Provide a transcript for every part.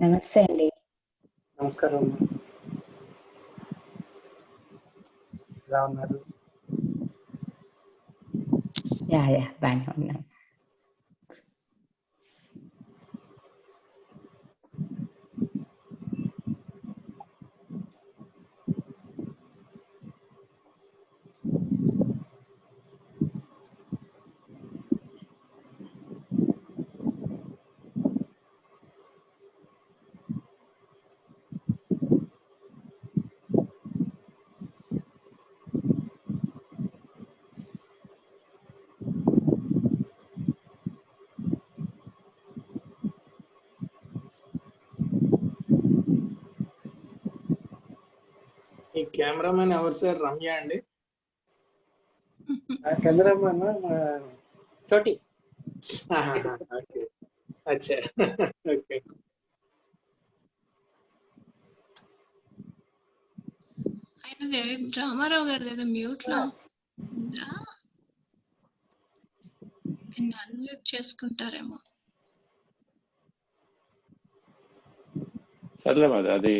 నమస్తే అండి. నమస్కారం అమ్మా. ఎలా ఉన్నారు? బాగానే ఉన్నాను. ఈ కెమెరామెన్ ఎవరు సార్? రమ్య అండి. కెమెరామెన్ చోటి. ఓకే, అచ్చా, ఓకే. రామారావు గారు ఏదో మ్యూట్ లో ఉందా, అన్మ్యూట్ చేసుకుంటారేమో. సర్లే మరి అది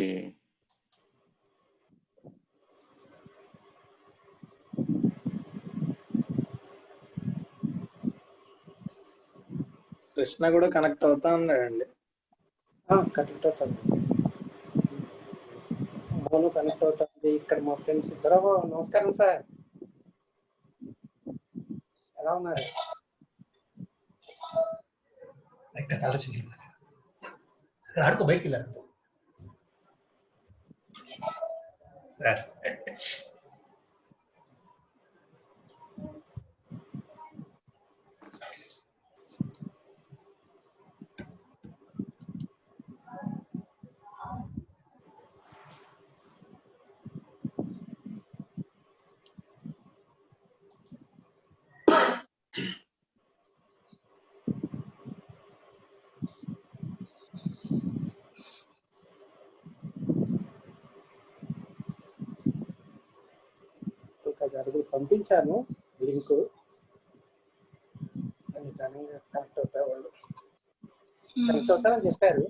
కృష్ణ కూడా కనెక్ట్ అవుతా ఉన్నాడండి. కనెక్ట్ అవుతుంది, మోను కనెక్ట్ అవుతుంది. ఇక్కడ మా ఫ్రెండ్స్ ఇద్దరు. నమస్కారం సార్, ఎలా ఉన్నారు? ఆడుకో, బయటికి వెళ్ళారు. పంపించాను లింక్, కనెక్ట్ అవుతారు వాళ్ళు. కనెక్ట్ అవుతారని చెప్పారు.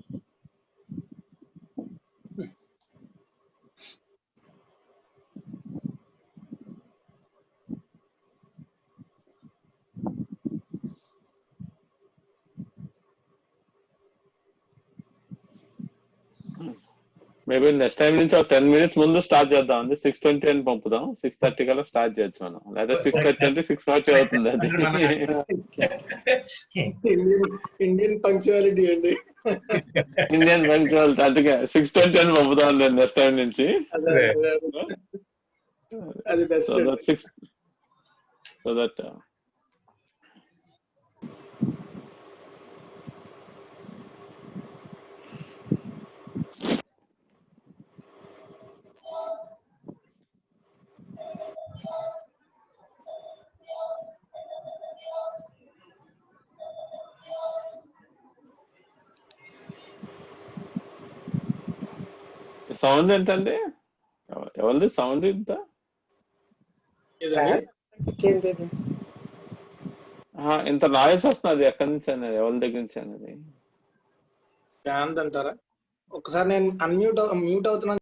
మేబీ నెక్స్ట్ టైం నుంచి ఒక 10 minutes ముందు స్టార్ట్ చేద్దాం అండి. 6:20 అని పంపుదాం. 6:30 కల్లా స్టార్ట్ చేయొచ్చు మనం. లేదా 6:30 అంటే 6:40 అవుతుంది. అది ఇండియన్ పంక్చువాలిటీ అండి. Indian punctuality. అందుకే 6:20 అని పంపుదాం నేను నెక్స్ట్ టైం నుంచి. అది బెస్ట్. సో దట్ సౌండ్ ఏంటండి? ఎవరిది సౌండ్ ఇంత? ఇంత నాయిస్ వస్తుంది ఎక్కడి నుంచి అనేది, ఎవరి దగ్గర నుంచి అనేది? ఫ్యాన్ అంటారా? ఒకసారి నేను మ్యూట్ అవుతున్నాను.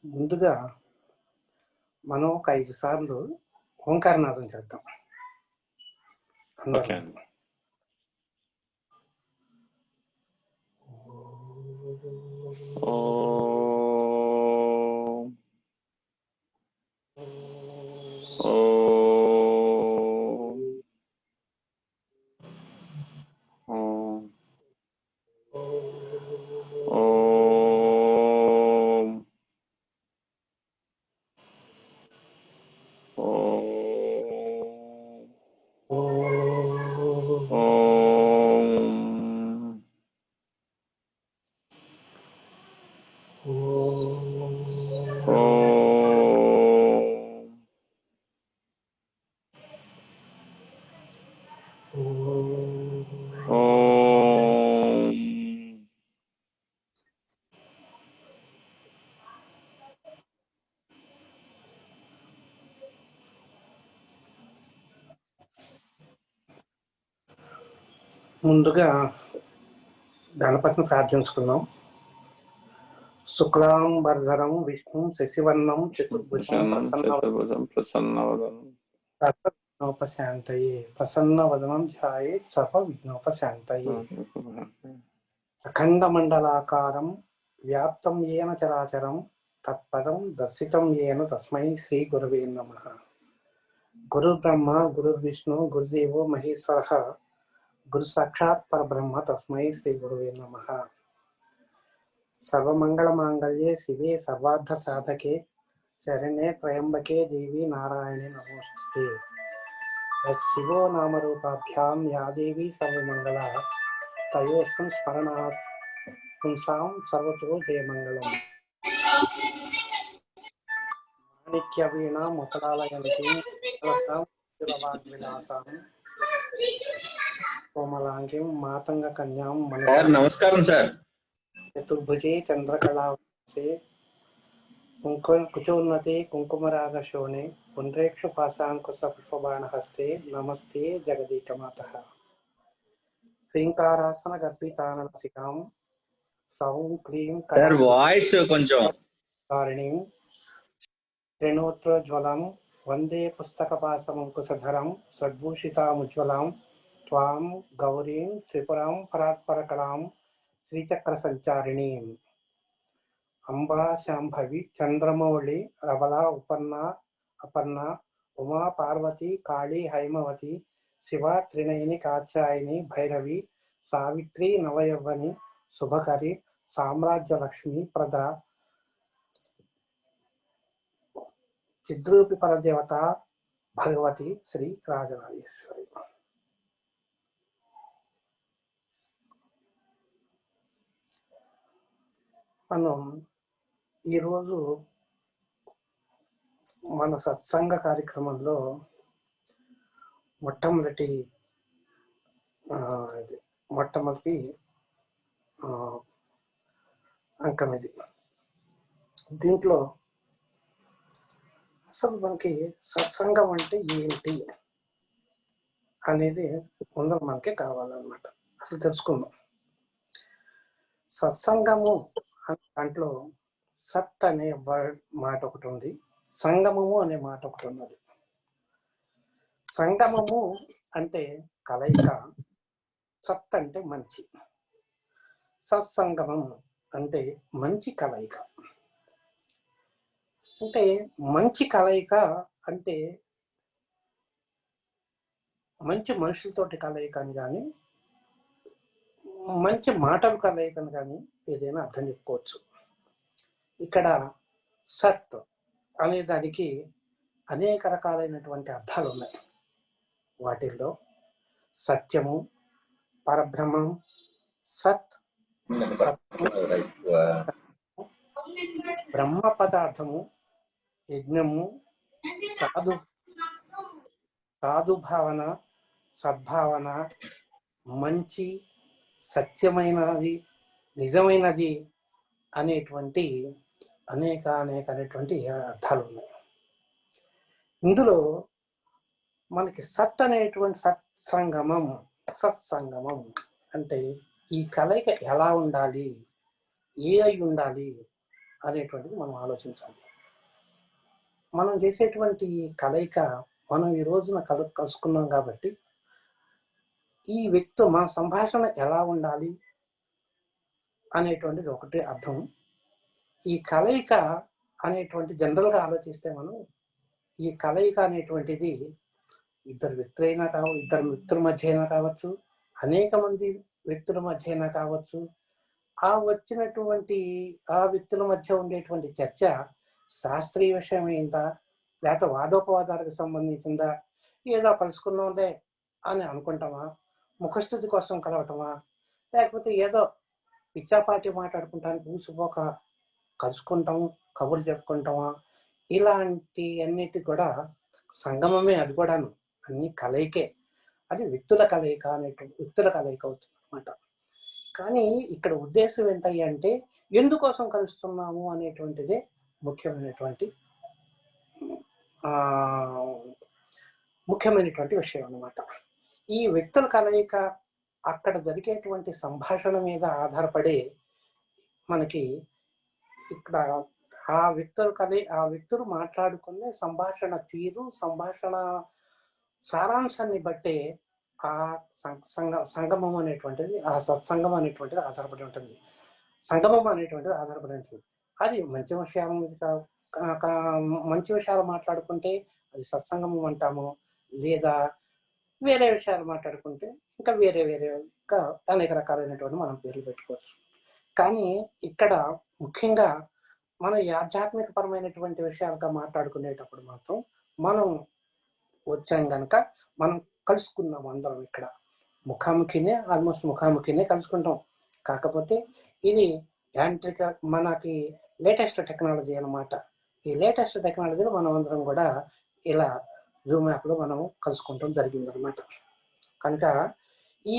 ముందుగా మనం ఒక 5 సార్లు ఓంకారనాదం చేద్దాం. ఓకే అండి. ముందుగా గణపతిని ప్రార్థించుకుందాం. శుక్లాంబరధరం విష్ణు శశివర్ణం చతుర్భుజం ప్రసన్నవదనోపశాంతయే ప్రసన్నవదనం ధ్యాయే సర్వ విఘ్నోపశాంతయే. అఖండ మండలాకారం వ్యాప్తం ఏన చరాచరం తత్పదం దర్శితం ఏన తస్మై శ్రీ గురవే నమః. గురు బ్రహ్మ గురు విష్ణు గురుదేవో మహేశ్వరః గురు సాక్షాత్ పరబ్రహ్మ తస్మై శ్రీ గురవే నమః. సర్వమంగళ మాంగళ్యే శివే సర్వార్థ సాధకే శరణ్యే త్రయంబకే దేవి నారాయణే నమోస్తుతే. శివో నామరూపాభ్యాం యా దేవి సర్వమంగళ తయోస్మిన్ స్మరణాత్ పుంసాం సర్వతో జయమంగళం. మాణిక్య వీణా ముతలాలయంతి విలాసాం కోమలాంగిం మాతంగ కన్యాం నమస్కారం సార్. చతుర్భుజే చంద్రకళావతే కుచోన్నతే కుంకుమరాగశోణే పుండ్రేక్షు పాశాంకుశ పుష్పబాణహస్తే నమస్తే జగదీకమాతః. శ్రీంకారాసన గర్భితానలసికాం సౌం క్లీం వాయిస్ కొంచెం కారిణీం త్రినోత్రోజ్వలం వందే పుస్తకపాశమంకుశధరం సద్భూషితాముజ్వలాం త్వాం గౌరీం త్రిపురాం పరాత్పరకళాం శ్రీచక్ర సంచారిణీం. అంబా శాంభవి చంద్రమౌళి రవల ఉపన్న అపర్ణ ఉమా పార్వతి కాళీ హైమవతి శివ త్రినయని కాత్యాయని భైరవి సావిత్రి నవయవ్వని శుభకరి సామ్రాజ్యలక్ష్మి ప్రద చిద్రూపి పరదేవత భగవతి శ్రీ రాజరాజేశ్వరి. మనం ఈరోజు మన సత్సంగ కార్యక్రమంలో మొట్టమొదటి అంకం ఇది. దీంట్లో అసలు మనకి సత్సంగం అంటే ఏంటి అనేది ముందర మనకి కావాలన్నమాట. అసలు తెలుసుకుందాం. సత్సంగము అనే దాంట్లో సత్ అనే మాట ఒకటి ఉంది, సంగమము అనే మాట ఒకటి ఉన్నది. సంగమము అంటే కలయిక, సత్ అంటే మంచి, సత్సంగమం అంటే మంచి కలయిక. అంటే మంచి కలయిక అంటే మంచి మనుషులతోటి కలయికని కానీ మంచి మాటలు కలయికని కానీ ఏదైనా అర్థం చెప్పుకోవచ్చు. ఇక్కడ సత్ అనే దానికి అనేక రకాలైనటువంటి అర్థాలు ఉన్నాయి. వాటిల్లో సత్యము, పరబ్రహ్మం, సత్, బ్రహ్మ పదార్థము, యజ్ఞము, సాధుభావన, సద్భావన, మంచి, సత్యమైనది, నిజమైనది అనేటువంటి అనేకమైనటువంటి అర్థాలు ఉన్నాయి. ఇందులో మనకి సత్ అనేటువంటి సత్సంగమం అంటే ఈ కలయిక ఎలా ఉండాలి, ఏ అయి ఉండాలి అనేటువంటిది మనం ఆలోచించాలి. మనం చేసేటువంటి కలయిక మనం ఈ రోజున కలుసుకున్నాం కాబట్టి ఈ వ్యక్తి మన సంభాషణ ఎలా ఉండాలి అనేటువంటిది ఒకటి అర్థం. ఈ కలయిక అనేటువంటి జనరల్గా ఆలోచిస్తే మనం ఈ కలయిక అనేటువంటిది ఇద్దరు వ్యక్తులైనా ఇద్దరు వ్యక్తుల మధ్య అయినా కావచ్చు, అనేక మంది వ్యక్తుల మధ్య అయినా కావచ్చు. ఆ వచ్చినటువంటి ఆ వ్యక్తుల మధ్య ఉండేటువంటి చర్చ శాస్త్రీయ విషయమైందా, లేక వాదోపవాదాలకు సంబంధించిందా, ఏదో కలుసుకున్నాంలే అని అనుకుంటామా, ముఖస్థుతి కోసం కలవటమా, లేకపోతే ఏదో పిచ్చాపాటి మాట్లాడుకుంటానికి ఊసిపోక కబుర్లు చెప్పుకుంటామా, ఇలాంటి అన్నిటి కూడా సంగమమే. అది కూడాను అన్ని కలయికే. అది వ్యక్తుల కలయిక అవుతుంది అనమాట. కానీ ఇక్కడ ఉద్దేశం ఏంటంటే అంటే ఎందుకోసం కలుస్తున్నాము అనేటువంటిదే ముఖ్యమైనటువంటి విషయం అన్నమాట. ఈ వ్యక్తుల కలయిక అక్కడ జరిగేటువంటి సంభాషణ మీద ఆధారపడి మనకి ఇక్కడ ఆ వ్యక్తులు మాట్లాడుకునే సంభాషణ తీరు, సంభాషణ సారాంశాన్ని బట్టే ఆ సంగమం అనేటువంటిది, ఆ సత్సంగం అనేటువంటిది ఆధారపడి ఉంటుంది. అది మంచి విషయాలు మాట్లాడుకుంటే అది సత్సంగమం అంటాము, లేదా వేరే విషయాలు మాట్లాడుకుంటే ఇంకా వేరేగా అనేక రకాలైనటువంటి మనం పేర్లు పెట్టుకోవచ్చు. కానీ ఇక్కడ ముఖ్యంగా మనం ఆధ్యాత్మిక పరమైనటువంటి విషయాలుగా మాట్లాడుకునేటప్పుడు మాత్రం మనం వచ్చాం కనుక మనం కలుసుకున్నాం అందరం. ఇక్కడ ఆల్మోస్ట్ ముఖాముఖినే కలుసుకుంటాం. కాకపోతే ఇది మనకి లేటెస్ట్ టెక్నాలజీ అన్నమాట. ఈ లేటెస్ట్ టెక్నాలజీలో మనం అందరం కూడా ఇలా జూమ్ యాప్లో మనం కలుసుకుంటాం జరిగింది అనమాట. కనుక ఈ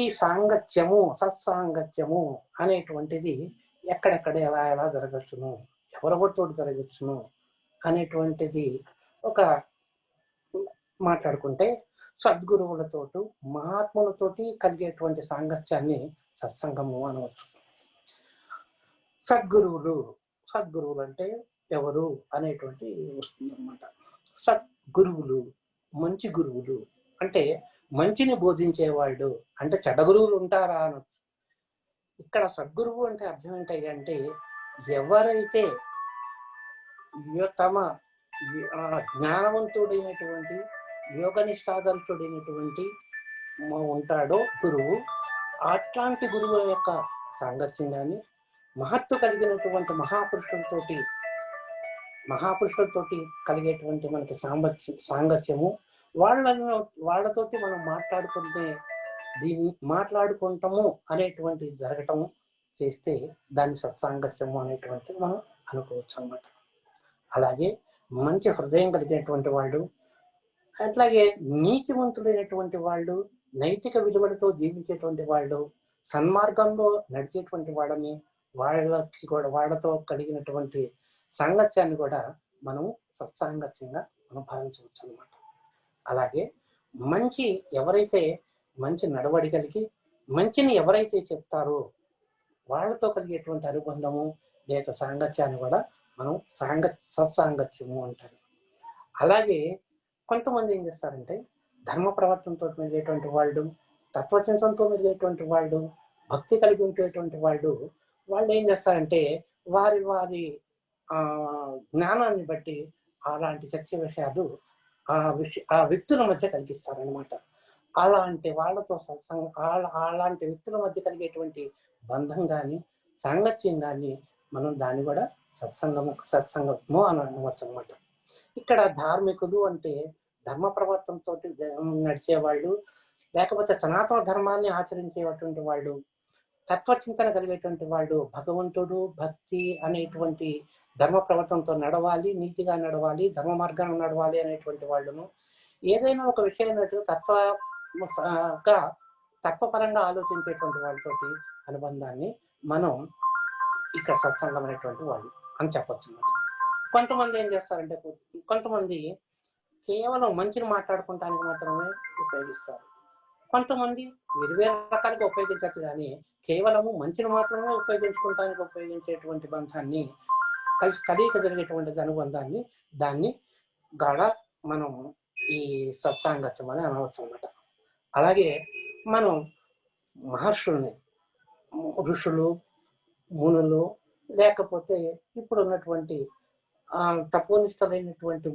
సత్సాంగత్యము అనేటువంటిది ఎక్కడెక్కడ ఎలా జరగచ్చును, ఎవరెవరితో జరగచ్చును అనేటువంటిది ఒక మాట్లాడుకుంటే సద్గురువులతోటి, మహాత్ములతోటి కలిగేటువంటి సాంగత్యాన్ని సత్సంగము అనవచ్చు. సద్గురువులు అంటే ఎవరు అనేటువంటి వస్తుంది అనమాట. సద్గురువులు, మంచి గురువులు అంటే మంచిని బోధించేవాళ్ళు. అంటే చెడ్డ గురువులు ఉంటారా అనొచ్చు. ఇక్కడ సద్గురువు అంటే అర్థం ఏంటంటే ఎవరైతే తమ జ్ఞానవంతుడైనటువంటి యోగనిష్టాగరుడైనటువంటి ఉంటాడో గురువు, అట్లాంటి గురువు యొక్క సాంగత్యం కానీ, మహత్తు కలిగినటువంటి మహాపురుషులతోటి కలిగేటువంటి మనకి సాంగత్యము, వాళ్ళతోటి మనం మాట్లాడుకుంటాము అనేటువంటి జరగటము చేస్తే దాన్ని సత్సాంగత్యము అనేటువంటిది మనం అనుకోవచ్చు అన్నమాట. అలాగే మంచి హృదయం కలిగినటువంటి వాళ్ళు, అట్లాగే నీతివంతులైనటువంటి వాళ్ళు, నైతిక విలువలతో జీవించేటువంటి వాళ్ళు, సన్మార్గంలో నడిచేటువంటి వాళ్ళని, వాళ్ళతో కలిగినటువంటి సాంగత్యాన్ని కూడా మనం సత్సాంగత్యంగా మనం భావించవచ్చు అన్నమాట. అలాగే ఎవరైతే మంచి నడవడి కలిగి మంచిని ఎవరైతే చెప్తారో వాళ్ళతో కలిగేటువంటి అనుబంధము లేదా సాంగత్యాన్ని కూడా మనం సత్సాంగత్యము అంటారు. అలాగే కొంతమంది ఏం చేస్తారంటే ధర్మ ప్రవర్తనతో మెరిగేటువంటి వాళ్ళు, తత్వచింతనతో మెరిగేటువంటి వాళ్ళు, భక్తి కలిగి ఉండేటువంటి వాళ్ళు ఏం చేస్తారంటే వారి జ్ఞానాన్ని బట్టి అలాంటి చర్చ విషయాలు ఆ వ్యక్తుల మధ్య కలిగిస్తారనమాట. అలాంటి వాళ్ళతో అలాంటి వ్యక్తుల మధ్య కలిగేటువంటి బంధం కానీ, సాంగత్యం కానీ మనం దాన్ని కూడా సత్సంగము అని అనవచ్చు అనమాట. ఇక్కడ ధార్మికులు అంటే ధర్మ ప్రవర్తనతో నడిచేవాళ్ళు, లేకపోతే సనాతన ధర్మాన్ని ఆచరించేటువంటి వాళ్ళు, తత్వచింతన కలిగేటువంటి వాళ్ళు, భగవంతుడు భక్తి అనేటువంటి ధర్మ ప్రవర్తనతో నడవాలి, నీతిగా నడవాలి, ధర్మ మార్గాన్ని నడవాలి అనేటువంటి వాళ్ళను, ఏదైనా ఒక విషయం తత్వపరంగా ఆలోచించేటువంటి వాళ్ళతోటి అనుబంధాన్ని మనం ఇక్కడ సత్సంగం అనేటువంటి వాళ్ళు అని చెప్పచ్చు. కొంతమంది ఏం చేస్తారంటే కొంతమంది కేవలం మంచిని మాట్లాడుకోవటానికి మాత్రమే ఉపయోగిస్తారు. కొంతమంది వేరు రకాలుగా ఉపయోగించవచ్చు, కానీ కేవలము మంచిని మాత్రమే ఉపయోగించేటువంటి బంధాన్ని, కలియక జరిగేటువంటి అనుబంధాన్ని, దాన్ని గాఢ మనం ఈ సత్సాంగత్యం అని అనవచ్చు అన్నమాట. అలాగే మనం మహర్షుల్ని, ఋషులు, మునులు, లేకపోతే ఇప్పుడు ఉన్నటువంటి తపోనిష్టమైనటువంటి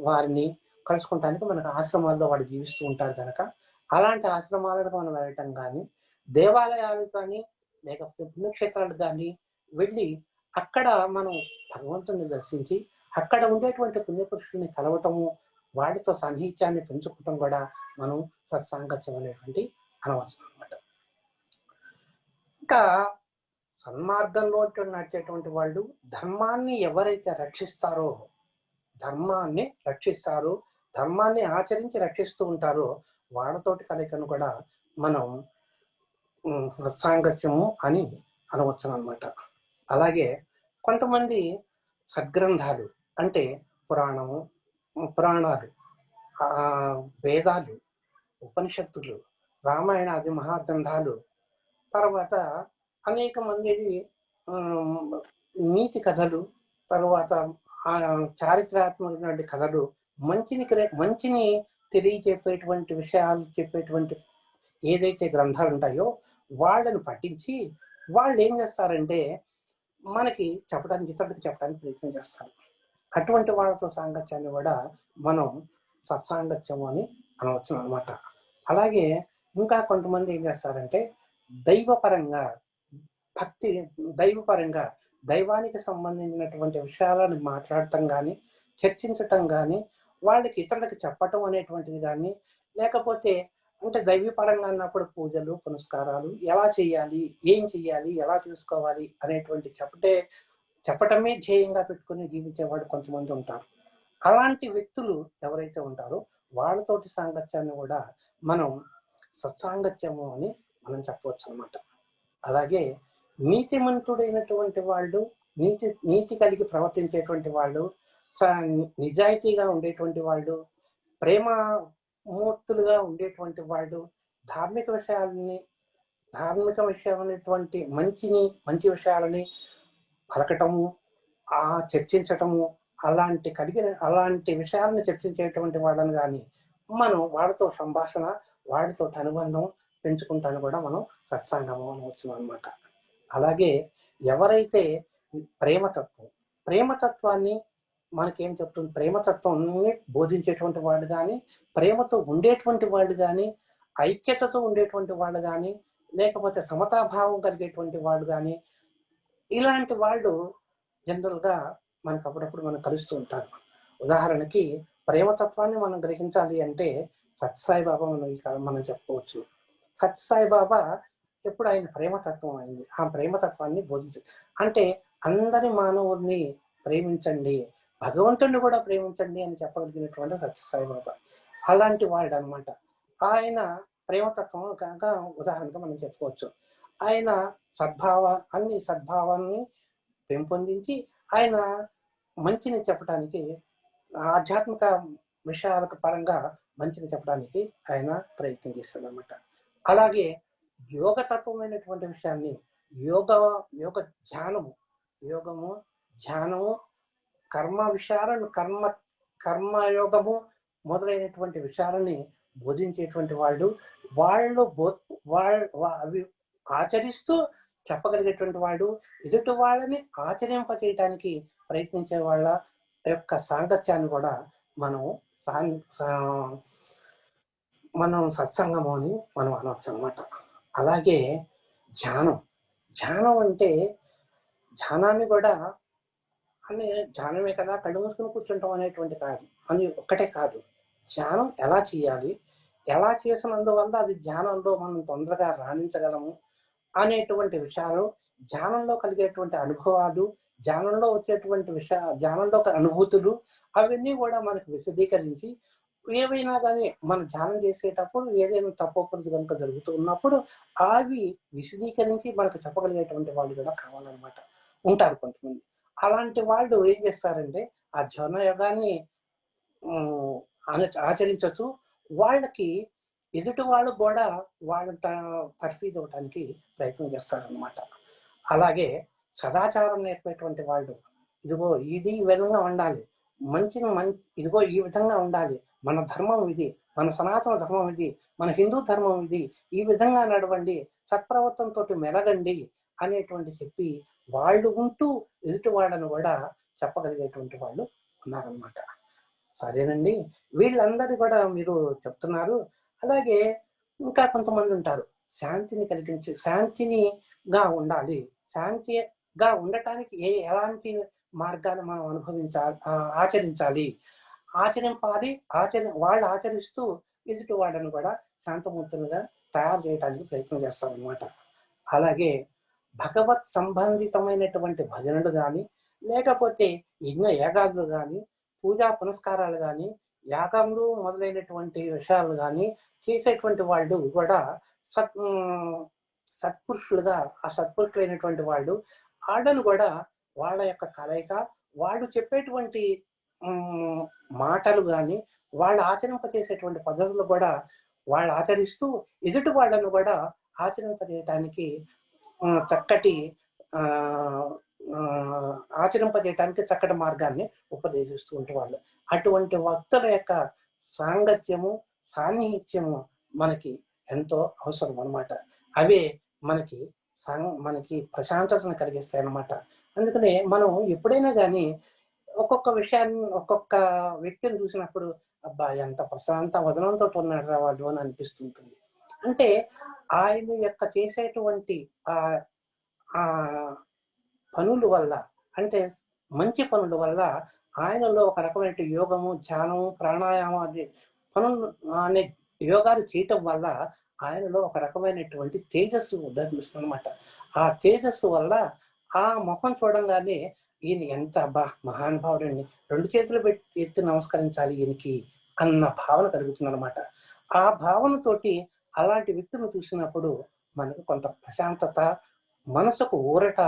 వారిని కలుసుకోవటానికి మనకు ఆశ్రమాల్లో వాడు జీవిస్తూ ఉంటారు కనుక అలాంటి ఆశ్రమాలకు మనం వెళ్ళటం కానీ, దేవాలయాలు కానీ, లేకపోతే పుణ్యక్షేత్రాలు కానీ వెళ్ళి అక్కడ మనం భగవంతుని దర్శించి అక్కడ ఉండేటువంటి పుణ్యపురుషుల్ని కలవటము, వాటితో సాన్నిహిత్యాన్ని పెంచుకోవటం కూడా మనం సత్సాంగత్యం అనేటువంటి అనవచ్చు అనమాట. ఇంకా సన్మార్గంలో నడిచేటువంటి వాళ్ళు ధర్మాన్ని ఎవరైతే రక్షిస్తారో, ధర్మాన్ని ఆచరించి రక్షిస్తూ ఉంటారో వాళ్ళతోటి కలయికను కూడా మనం సత్సాంగత్యము అని అనవచ్చు అన్నమాట. అలాగే కొంతమంది సద్గ్రంథాలు అంటే పురాణాలు, వేదాలు, ఉపనిషత్తులు, రామాయణాది మహాగ్రంథాలు, తర్వాత అనేక మంది నీతి కథలు, తర్వాత చారిత్రాత్మకమైన కథలు, మంచిని తెలియజెప్పేటువంటి విషయాలు చెప్పేటువంటి ఏదైతే గ్రంథాలు ఉంటాయో వాళ్ళని పఠించి వాళ్ళు ఏం చేస్తారంటే మనకి ఇతరులకు చెప్పడానికి ప్రయత్నం చేస్తారు. అటువంటి వాళ్ళతో సాంగత్యాన్ని కూడా మనం సత్సాంగత్యము అని అనవచ్చు అనమాట. అలాగే ఇంకా కొంతమంది ఏం చేస్తారంటే దైవపరంగా దైవానికి సంబంధించినటువంటి విషయాలను మాట్లాడటం కానీ, చర్చించటం కానీ, వాళ్ళకి ఇతరులకు చెప్పటం అనేటువంటిది కానీ, లేకపోతే అంటే దైవపరంగా అన్నప్పుడు పూజలు పునస్కారాలు ఎలా చేయాలి, ఏం చెయ్యాలి, ఎలా చూసుకోవాలి అనేటువంటి చెప్పటమే ధ్యేయంగా పెట్టుకుని జీవించేవాడు కొంతమంది ఉంటారు. అలాంటి వ్యక్తులు ఎవరైతే ఉంటారో వాళ్ళతోటి సాంగత్యాన్ని కూడా మనం సత్సాంగత్యము అని మనం చెప్పవచ్చు అన్నమాట. అలాగే నీతిమంతుడైనటువంటి వాళ్ళు, నీతి కలిగి ప్రవర్తించేటువంటి వాళ్ళు, నిజాయితీగా ఉండేటువంటి వాళ్ళు, ప్రేమమూర్తులుగా ఉండేటువంటి వాళ్ళు, ధార్మిక విషయమైనటువంటి మంచి విషయాలని పలకటము, చర్చించటము, అలాంటి విషయాలను చర్చించేటువంటి వాళ్ళని కానీ మనం వాళ్ళతో సంభాషణ, వాడితో అనుబంధం పెంచుకుంటాను కూడా మనం సత్సంగము అనవచ్చు అన్నమాట. అలాగే ఎవరైతే ప్రేమతత్వాన్ని మనకేం చెప్తుంది, ప్రేమతత్వాన్ని బోధించేటువంటి వాళ్ళు కానీ, ప్రేమతో ఉండేటువంటి వాళ్ళు కానీ, ఐక్యతతో ఉండేటువంటి వాళ్ళు కానీ, లేకపోతే సమతాభావం కలిగేటువంటి వాళ్ళు కానీ, ఇలాంటి వాళ్ళు జనరల్గా మనకు అప్పుడప్పుడు మనం కలుస్తూ ఉంటారు. ఉదాహరణకి ప్రేమతత్వాన్ని మనం గ్రహించాలి అంటే సత్సాయిబాబా మనం చెప్పుకోవచ్చు. సత్సాయిబాబా ఎప్పుడు ఆయన ప్రేమతత్వం అయింది, ఆ ప్రేమతత్వాన్ని బోధించు అంటే అందరి మానవుల్ని ప్రేమించండి, భగవంతుడిని కూడా ప్రేమించండి అని చెప్పగలిగినటువంటి సత్యసాయిబాబా అలాంటి వాడు అనమాట. ఆయన ప్రేమతత్వం కనుక ఉదాహరణగా మనం చెప్పుకోవచ్చు. ఆయన సద్భావాన్ని పెంపొందించి ఆయన మంచిని చెప్పడానికి, ఆధ్యాత్మిక విషయాలకు పరంగా మంచిని చెప్పడానికి ఆయన ప్రయత్నం చేస్తాడు అనమాట. అలాగే యోగతత్వమైనటువంటి విషయాన్ని యోగము ధ్యానము కర్మ విషయాలను కర్మయోగము మొదలైనటువంటి విషయాలని బోధించేటువంటి వాళ్ళు అవి ఆచరిస్తూ చెప్పగలిగేటువంటి వాడు, ఎదుటి వాళ్ళని ఆచరింపచేయటానికి ప్రయత్నించే వాళ్ళ యొక్క సాంగత్యాన్ని కూడా మనం సత్సంగము అని మనం అనవచ్చు అనమాట. అలాగే ధ్యానం అంటే ధ్యానాన్ని కూడా ధ్యానమే కదా కళ్ళు మూసుకుని కూర్చుంటాం అనేటువంటి కాదు, అని ఒక్కటే కాదు. ధ్యానం ఎలా చేయాలి, ఎలా చేసినందువల్ల అది ధ్యానంలో మనం తొందరగా రాణించగలము అనేటువంటి విషయాలు, ధ్యానంలో కలిగేటువంటి అనుభవాలు, ధ్యానంలో వచ్చేటువంటి ధ్యానంలో అనుభూతులు, అవన్నీ కూడా మనకు విశదీకరించి, ఏవైనా కానీ మనం ధ్యానం చేసేటప్పుడు ఏదైనా తప్పొప్పులు కనుక జరుగుతూ ఉన్నప్పుడు అవి విశదీకరించి మనకు చెప్పగలిగేటువంటి వాళ్ళు కూడా కావాలన్నమాట, ఉంటారు కొంతమంది. అలాంటి వాళ్ళు ఏం చేస్తారంటే ఆ ధ్యాన యోగాన్ని ఆచరించవచ్చు, వాళ్ళకి ఎదుటి వాళ్ళు కూడా వాళ్ళ తర్ఫీదు ఇవ్వడానికి ప్రయత్నం చేస్తారనమాట. అలాగే సదాచారం నేర్పేటువంటి వాళ్ళు, ఇదిగో ఇది ఈ విధంగా ఉండాలి, ఇదిగో ఈ విధంగా ఉండాలి, మన ధర్మం ఇది, మన సనాతన ధర్మం ఇది, మన హిందూ ధర్మం ఇది, ఈ విధంగా నడవండి, సత్ప్రవర్తనతో మెలగండి అనేటువంటి చెప్పి వాళ్ళు ఉంటూ ఎదుటి వాళ్ళను కూడా చెప్పగలిగేటువంటి వాళ్ళు ఉన్నారనమాట. సరేనండి, వీళ్ళందరూ కూడా మీరు చెప్తున్నారు. అలాగే ఇంకా కొంతమంది ఉంటారు, శాంతిగా ఉండాలి, శాంతిగా ఉండటానికి ఎలాంటి మార్గాలు మనం ఆచరించాలి, వాళ్ళు ఆచరిస్తూ ఎదుటి వాళ్ళను కూడా శాంతమూర్తులుగా తయారు చేయడానికి ప్రయత్నం చేస్తారనమాట. అలాగే భగవత్ సంబంధితమైనటువంటి భజనలు కానీ, లేకపోతే యజ్ఞ యాగాదులు కానీ, పూజా పునస్కారాలు కానీ, యాగములు మొదలైనటువంటి విషయాలు కానీ చేసేటువంటి వాళ్ళు కూడా సత్పురుషులుగా, ఆ సత్పురుషులైనటువంటి వాళ్ళు వాళ్ళను కూడా వాళ్ళ యొక్క కలయిక, వాళ్ళు చెప్పేటువంటి మాటలు కానీ, వాళ్ళు ఆచరింపచేసేటువంటి పద్ధతులు కూడా వాళ్ళు ఆచరిస్తూ ఎదుటి వాళ్ళను కూడా ఆచరింపజేయటానికి చక్కటి చక్కటి మార్గాన్ని ఉపదేశిస్తూ ఉంటారు. అటువంటి భక్తుల యొక్క సాంగత్యము, సాన్నిహిత్యము మనకి ఎంతో అవసరం అన్నమాట. అవే మనకి ప్రశాంతతను కలిగిస్తాయి అన్నమాట. అందుకనే మనం ఎప్పుడైనా కానీ ఒక్కొక్క విషయాన్ని, ఒక్కొక్క వ్యక్తిని చూసినప్పుడు అబ్బా ఎంత ప్రశాంత వదనంతో ఉన్నాడు రా వాళ్ళు అని అనిపిస్తుంటుంది. అంటే ఆయన యొక్క చేసేటువంటి ఆ పనుల వల్ల, అంటే మంచి పనుల వల్ల ఆయనలో ఒక రకమైన యోగము, ధ్యానము, ప్రాణాయామం అనే పనులు అనే యోగాలు చేయటం వల్ల ఆయనలో ఒక రకమైనటువంటి తేజస్సు ఉదయిస్తుంది అన్నమాట. ఆ తేజస్సు వల్ల ఆ ముఖం చూడంగానే ఈయన ఎంత మహానుభావుడండి, 2 చేతులు ఎత్తి నమస్కరించాలి ఈయనకి అన్న భావన కలుగుతుంది అనమాట. ఆ భావనతోటి అలాంటి వ్యక్తిని చూసినప్పుడు మనకు కొంత ప్రశాంతత, మనసుకు ఊరట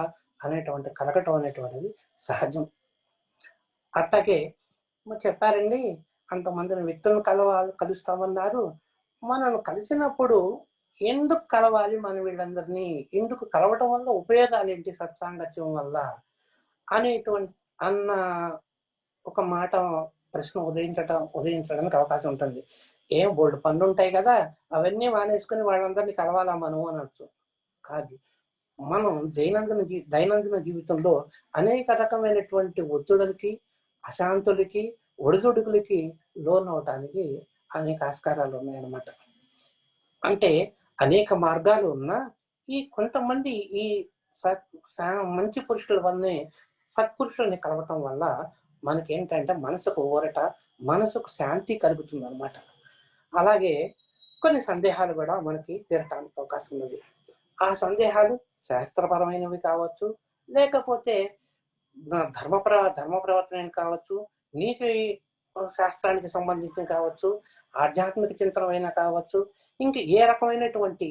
అనేటువంటి కలగటం అనేటువంటిది సహజం. అట్లాగే చెప్పారండి, అంతమందిని వ్యక్తులను కలుస్తామన్నారు. మనను కలిసినప్పుడు ఎందుకు కలవాలి, మన వీళ్ళందరినీ ఎందుకు కలవటం వల్ల ఉపయోగాలు ఏంటి, సత్సాంగత్యం వల్ల అన్న ఒక మాట ప్రశ్న ఉదయించడానికి అవకాశం ఉంటుంది. ఏం బోల్డ్ పనులు ఉంటాయి కదా, అవన్నీ మానేసుకుని వాళ్ళందరినీ కలవాలా మనం అనొచ్చు. కాదు, మనం దైనందిన జీవితంలో అనేక రకమైనటువంటి ఒత్తిడులకి, అశాంతులకి, ఒడిదుడుకులకి లోనవటానికి అనేక ఆస్కారాలు ఉన్నాయన్నమాట. అంటే అనేక మార్గాలు ఉన్నా ఈ కొంతమంది ఈ మంచి పురుషుల వల్లనే, సత్పురుషుల్ని కలవటం వల్ల మనకేంటంటే మనసుకు ఊరట, మనసుకు శాంతి కలుగుతుంది అనమాట. అలాగే కొన్ని సందేహాలు కూడా మనకి తీరటానికి అవకాశం ఉంది. ఆ సందేహాలు శాస్త్రపరమైనవి కావచ్చు, లేకపోతే ధర్మ ప్రవర్తన కావచ్చు, నీతి శాస్త్రానికి సంబంధించిన కావచ్చు, ఆధ్యాత్మిక చింతనమైన కావచ్చు, ఇంక ఏ రకమైనటువంటి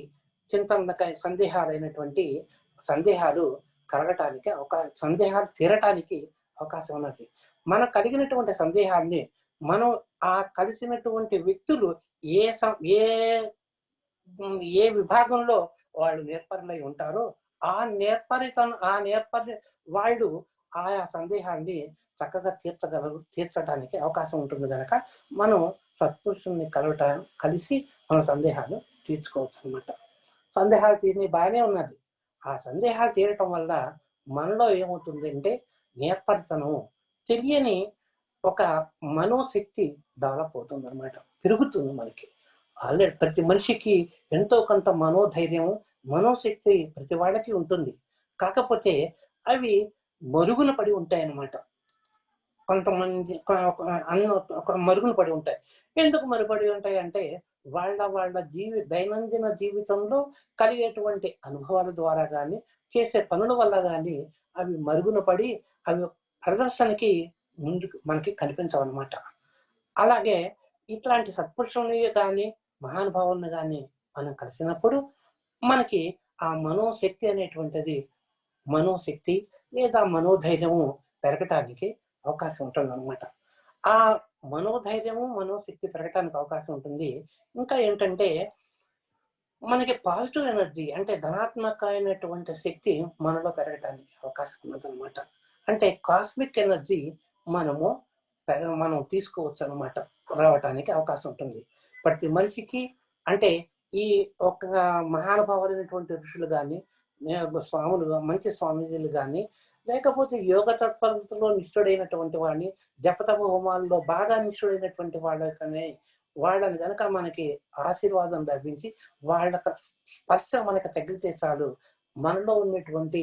సందేహాలు కలగటానికి సందేహాలు తీరటానికి అవకాశం ఉన్నది. మనకు కలిగినటువంటి సందేహాన్ని మనం ఆ కలిసినటువంటి వ్యక్తులు ఏ విభాగంలో వాళ్ళు నేర్పరులై ఉంటారో ఆ వాళ్ళు ఆయా సందేహాన్ని చక్కగా తీర్చడానికి అవకాశం ఉంటుంది కనుక మనం సత్పురుషుల్ని కలిసి మన సందేహాలు తీర్చుకోవచ్చు అనమాట. సందేహాలు తీరిని బాగానే ఉన్నది. ఆ సందేహాలు తీరటం వల్ల మనలో ఏమవుతుంది అంటే నేర్పరితనం, తెలియని ఒక మనోశక్తి డెవలప్ అవుతుంది అనమాట, పెరుగుతుంది మనకి. ఆల్రెడీ ప్రతి మనిషికి ఎంతో కొంత మనోధైర్యము, మనోశక్తి ప్రతి వాళ్ళకి ఉంటుంది. కాకపోతే అవి మరుగున పడి ఉంటాయి అన్నమాట. కొంతమంది మరుగున పడి ఉంటాయి. ఎందుకు మరుగుపడి ఉంటాయి అంటే వాళ్ళ దైనందిన జీవితంలో కలిగేటువంటి అనుభవాల ద్వారా కానీ, చేసే పనుల వల్ల కానీ అవి మరుగున పడి అవి ప్రదర్శనకి ముందుకు మనకి కనిపించవన్నమాట. అలాగే ఇట్లాంటి సత్పురుషుల్ని కానీ, మహానుభావుల్ని కానీ మనం కలిసినప్పుడు మనకి ఆ మనోశక్తి అనేటువంటిది, మనోశక్తి లేదా మనోధైర్యము పెరగటానికి అవకాశం ఉంటుంది అనమాట. ఆ మనోధైర్యము, మనోశక్తి పెరగటానికి అవకాశం ఉంటుంది. ఇంకా ఏంటంటే మనకి పాజిటివ్ ఎనర్జీ, అంటే ధనాత్మకమైనటువంటి శక్తి మనలో పెరగటానికి అవకాశం ఉన్నది అనమాట. అంటే కాస్మిక్ ఎనర్జీ మనం తీసుకోవచ్చు అనమాట, రావటానికి అవకాశం ఉంటుంది ప్రతి మనిషికి. అంటే ఈ ఒక మహానుభావులైనటువంటి ఋషులు కానీ, స్వాములు, మంచి స్వామీజీలు కానీ, లేకపోతే యోగ తత్పరతలో నిష్ఠుడైనటువంటి వాడిని, జపతప హోమాల్లో బాగా నిష్ఠుడైనటువంటి వాళ్ళని కనుక మనకి ఆశీర్వాదం లభించి వాళ్ళ స్పర్శ మనకు తగిలితే చాలు, మనలో ఉన్నటువంటి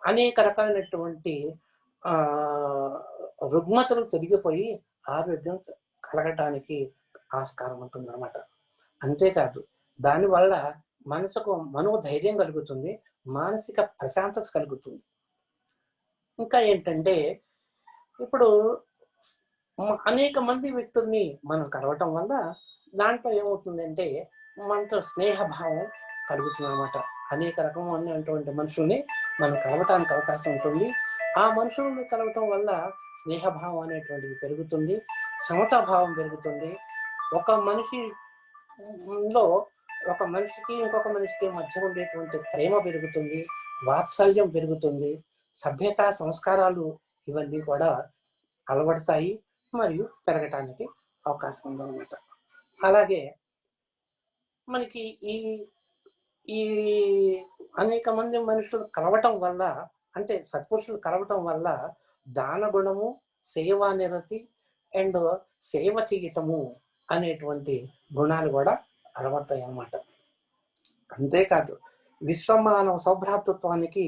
అనేక రకాలైనటువంటి రుగ్మతలు తొలగిపోయి ఆరోగ్యం కలగటానికి ఆస్కారం ఉంటుంది అన్నమాట. అంతేకాదు దానివల్ల మనసుకు మనోధైర్యం కలుగుతుంది, మానసిక ప్రశాంతత కలుగుతుంది. ఇంకా ఏంటంటే ఇప్పుడు అనేక మంది వ్యక్తుల్ని మనం కలవటం వల్ల దాంట్లో ఏమవుతుందంటే మనతో స్నేహభావం కలుగుతుంది అన్నమాట. అనేక రకమైనటువంటి మనుషుల్ని మనం కలవటానికి అవకాశం ఉంటుంది. ఆ మనుషుల్ని కలవటం వల్ల స్నేహభావం అనేటువంటిది పెరుగుతుంది, సమతాభావం పెరుగుతుంది. ఒక మనిషిలో ఒక మనిషికి ఇంకొక మనిషికి మధ్య ఉండేటువంటి ప్రేమ పెరుగుతుంది, వాత్సల్యం పెరుగుతుంది, సభ్యత సంస్కారాలు ఇవన్నీ కూడా అలవడతాయి మరియు పెరగటానికి అవకాశం ఉందన్నమాట. అలాగే మనకి ఈ ఈ అనేక మంది మనుషులు కలవటం వల్ల, అంటే సత్పురుషులు కలవటం వల్ల దాన గుణము, సేవా నిరతి అండ్ సేవ చేయటము అనేటువంటి గుణాలు కూడా అలవడతాయి అన్నమాట. అంతేకాదు విశ్వమానవ సౌభ్రాతృత్వానికి